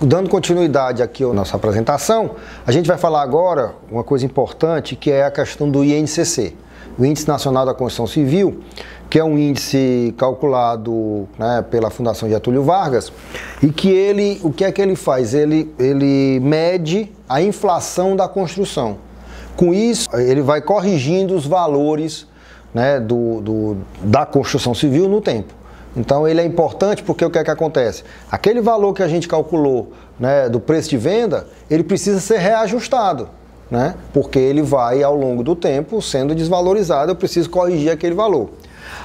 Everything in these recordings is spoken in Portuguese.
Dando continuidade aqui à nossa apresentação, a gente vai falar agora uma coisa importante, que é a questão do INCC, o Índice Nacional da Construção Civil, que é um índice calculado, né, pela Fundação Getúlio Vargas, e que o que é que ele faz? Ele mede a inflação da construção. Com isso, ele vai corrigindo os valores, né, da construção civil no tempo. Então ele é importante porque o que é que acontece? Aquele valor que a gente calculou, né, do preço de venda, ele precisa ser reajustado, né, porque ele vai ao longo do tempo sendo desvalorizado, eu preciso corrigir aquele valor.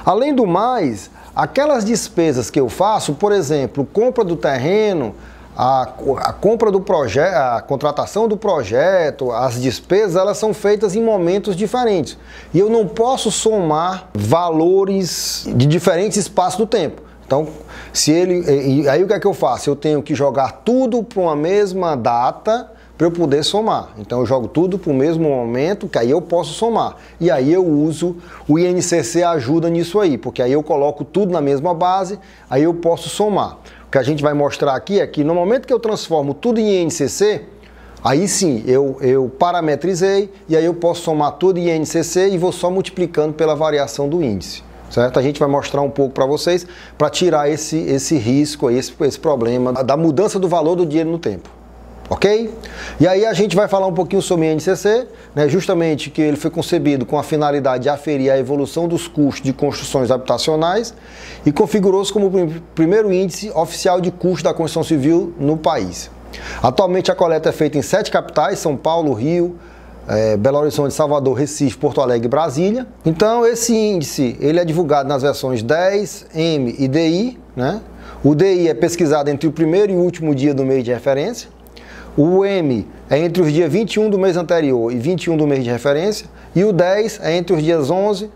Além do mais, aquelas despesas que eu faço, por exemplo, compra do terreno, a compra do projeto, a contratação do projeto, as despesas, elas são feitas em momentos diferentes. E eu não posso somar valores de diferentes espaços do tempo. Então, aí o que é que eu faço? Eu tenho que jogar tudo para uma mesma data para eu poder somar. Então eu jogo tudo para o mesmo momento, que aí eu posso somar. E aí eu uso o INCC, ajuda nisso aí, porque aí eu coloco tudo na mesma base, aí eu posso somar. O que a gente vai mostrar aqui é que no momento que eu transformo tudo em INCC, aí sim eu parametrizei e aí eu posso somar tudo em INCC e vou só multiplicando pela variação do índice, certo? A gente vai mostrar um pouco para vocês para tirar esse risco, esse problema da mudança do valor do dinheiro no tempo. Ok? E aí a gente vai falar um pouquinho sobre o INCC, né, justamente que ele foi concebido com a finalidade de aferir a evolução dos custos de construções habitacionais e configurou-se como o primeiro índice oficial de custo da construção civil no país. Atualmente a coleta é feita em 7 capitais, São Paulo, Rio, Belo Horizonte, Salvador, Recife, Porto Alegre e Brasília. Então esse índice ele é divulgado nas versões 10, M e DI, né? O DI é pesquisado entre o primeiro e o último dia do mês de referência. O M é entre os dias 21 do mês anterior e 21 do mês de referência. E o 10 é entre os dias 11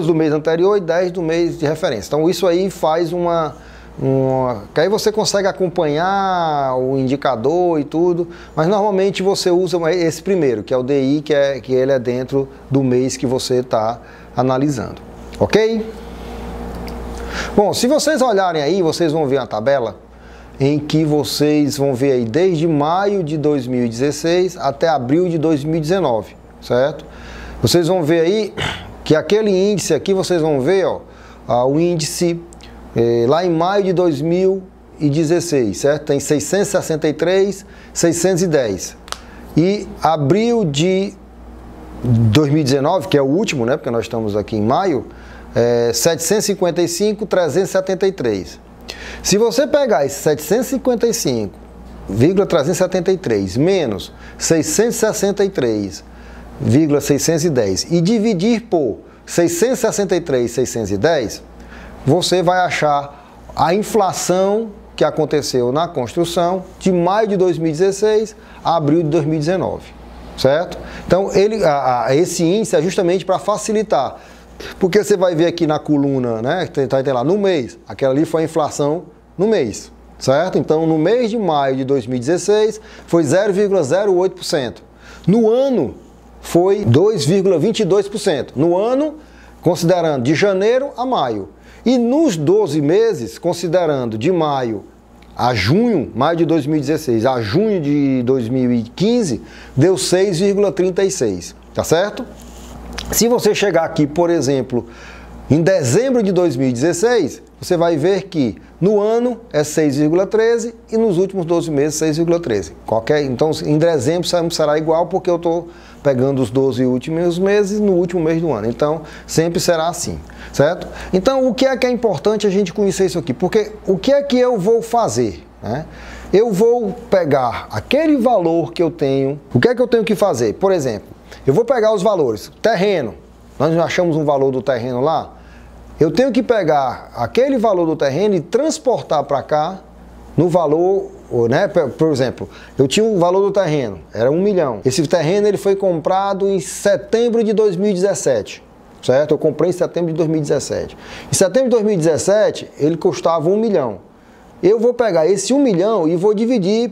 do mês anterior e 10 do mês de referência. Então isso aí faz que aí você consegue acompanhar o indicador e tudo, mas normalmente você usa esse primeiro, que é o DI, que ele é dentro do mês que você está analisando. Ok? Bom, se vocês olharem aí, vocês vão ver a tabela em que vocês vão ver aí desde maio de 2016 até abril de 2019, certo? Vocês vão ver aí que aquele índice aqui, vocês vão ver, ó, o índice lá em maio de 2016, certo? Tem 663, 610. E abril de 2019, que é o último, né? Porque nós estamos aqui em maio, 755, 373. Se você pegar esse 755,373 menos 663,610 e dividir por 663,610, você vai achar a inflação que aconteceu na construção de maio de 2016 a abril de 2019, certo? Então esse índice é justamente para facilitar. Porque você vai ver aqui na coluna, né, tem lá no mês, aquela ali foi a inflação no mês, certo? Então no mês de maio de 2016 foi 0,08%. No ano foi 2,22%. No ano, considerando de janeiro a maio. E nos 12 meses, considerando de maio a junho, maio de 2016 a junho de 2015, deu 6,36%, tá certo? Se você chegar aqui, por exemplo, em dezembro de 2016, você vai ver que no ano é 6,13 e nos últimos 12 meses 6,13. Então, em dezembro será igual porque eu estou pegando os 12 últimos meses no último mês do ano. Então, sempre será assim, certo? Então, o que é importante a gente conhecer isso aqui? Porque o que é que eu vou fazer, né? Eu vou pegar aquele valor que eu tenho. O que é que eu tenho que fazer? Por exemplo, eu vou pegar os valores. Terreno, nós achamos um valor do terreno lá. Eu tenho que pegar aquele valor do terreno e transportar para cá no valor, né? Por exemplo, eu tinha um valor do terreno, era 1 milhão. Esse terreno ele foi comprado em setembro de 2017, certo? Eu comprei em setembro de 2017. Em setembro de 2017, ele custava 1 milhão. Eu vou pegar esse 1 milhão e vou dividir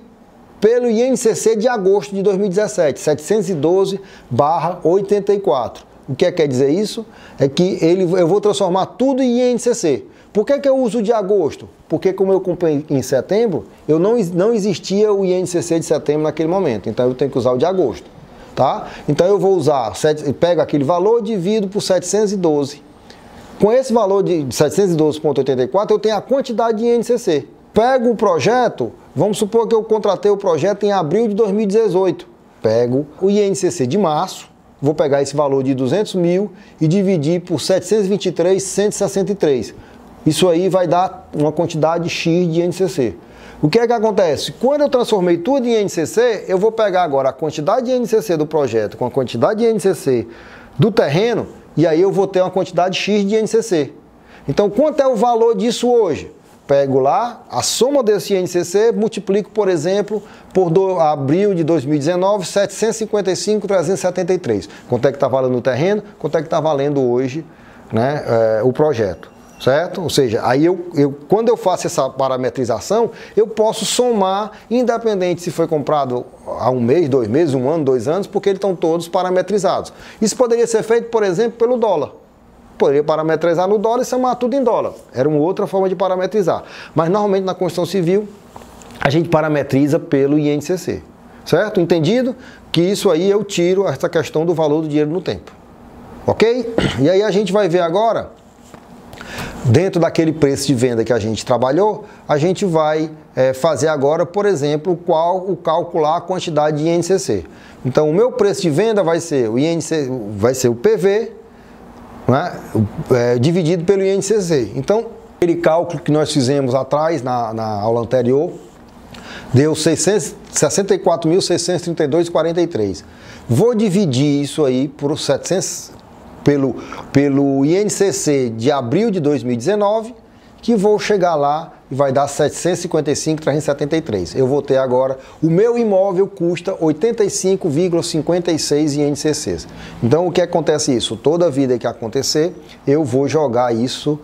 pelo INCC de agosto de 2017, 712/84. O que quer dizer isso? É que eu vou transformar tudo em INCC. Por que eu uso de agosto? Porque como eu comprei em setembro, não existia o INCC de setembro naquele momento, então eu tenho que usar o de agosto, tá? Então eu vou usar, pego aquele valor, divido por 712. Com esse valor de 712,84, eu tenho a quantidade de INCC. Pego o projeto, vamos supor que eu contratei o projeto em abril de 2018. Pego o INCC de março, vou pegar esse valor de 200 mil e dividir por 723,163. Isso aí vai dar uma quantidade X de INCC. O que é que acontece? Quando eu transformei tudo em INCC, eu vou pegar agora a quantidade de INCC do projeto com a quantidade de INCC do terreno, e aí eu vou ter uma quantidade X de INCC. Então, quanto é o valor disso hoje? Pego lá, a soma desse INCC, multiplico, por exemplo, por abril de 2019, 755,373. Quanto é que está valendo o terreno? Quanto é que está valendo hoje, né, o projeto? Certo? Ou seja, aí quando eu faço essa parametrização, eu posso somar, independente se foi comprado há um mês, 2 meses, 1 ano, 2 anos, porque eles estão todos parametrizados. Isso poderia ser feito, por exemplo, pelo dólar. Poderia parametrizar no dólar e somar tudo em dólar. Era uma outra forma de parametrizar. Mas normalmente na construção civil, a gente parametriza pelo INCC. Certo? Entendido? Que isso aí eu tiro essa questão do valor do dinheiro no tempo. Ok? E aí a gente vai ver agora, dentro daquele preço de venda que a gente trabalhou, a gente vai fazer agora, por exemplo, calcular a quantidade de INCC. Então, o meu preço de venda vai ser o INCC, vai ser o PV, né, dividido pelo INCC. Então, aquele cálculo que nós fizemos atrás, na aula anterior, deu 64.632,43. Vou dividir isso aí por 700... Pelo INCC de abril de 2019, que vou chegar lá e vai dar 755,373. Eu vou ter agora, o meu imóvel custa 85,56 INCCs. Então, o que acontece isso? Toda vida que acontecer, eu vou jogar isso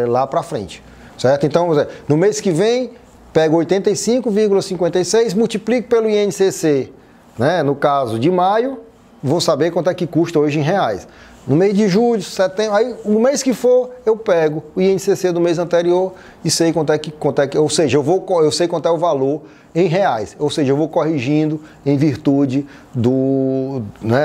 lá para frente, certo? Então, no mês que vem, pego 85,56, multiplico pelo INCC, né? No caso de maio, vou saber quanto é que custa hoje em reais. No mês de julho, setembro, aí o mês que for, eu pego o INCC do mês anterior e sei quanto é que, ou seja, eu sei quanto é o valor em reais. Ou seja, eu vou corrigindo em virtude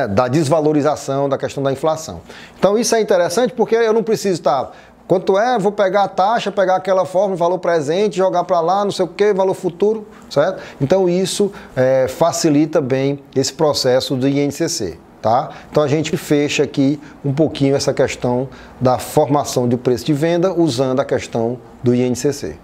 da desvalorização da questão da inflação. Então isso é interessante porque eu não preciso estar... Quanto vou pegar a taxa, pegar aquela forma, valor presente, jogar para lá, não sei o que, valor futuro, certo? Então isso facilita bem esse processo do INCC, tá? Então a gente fecha aqui um pouquinho essa questão da formação de preço de venda usando a questão do INCC.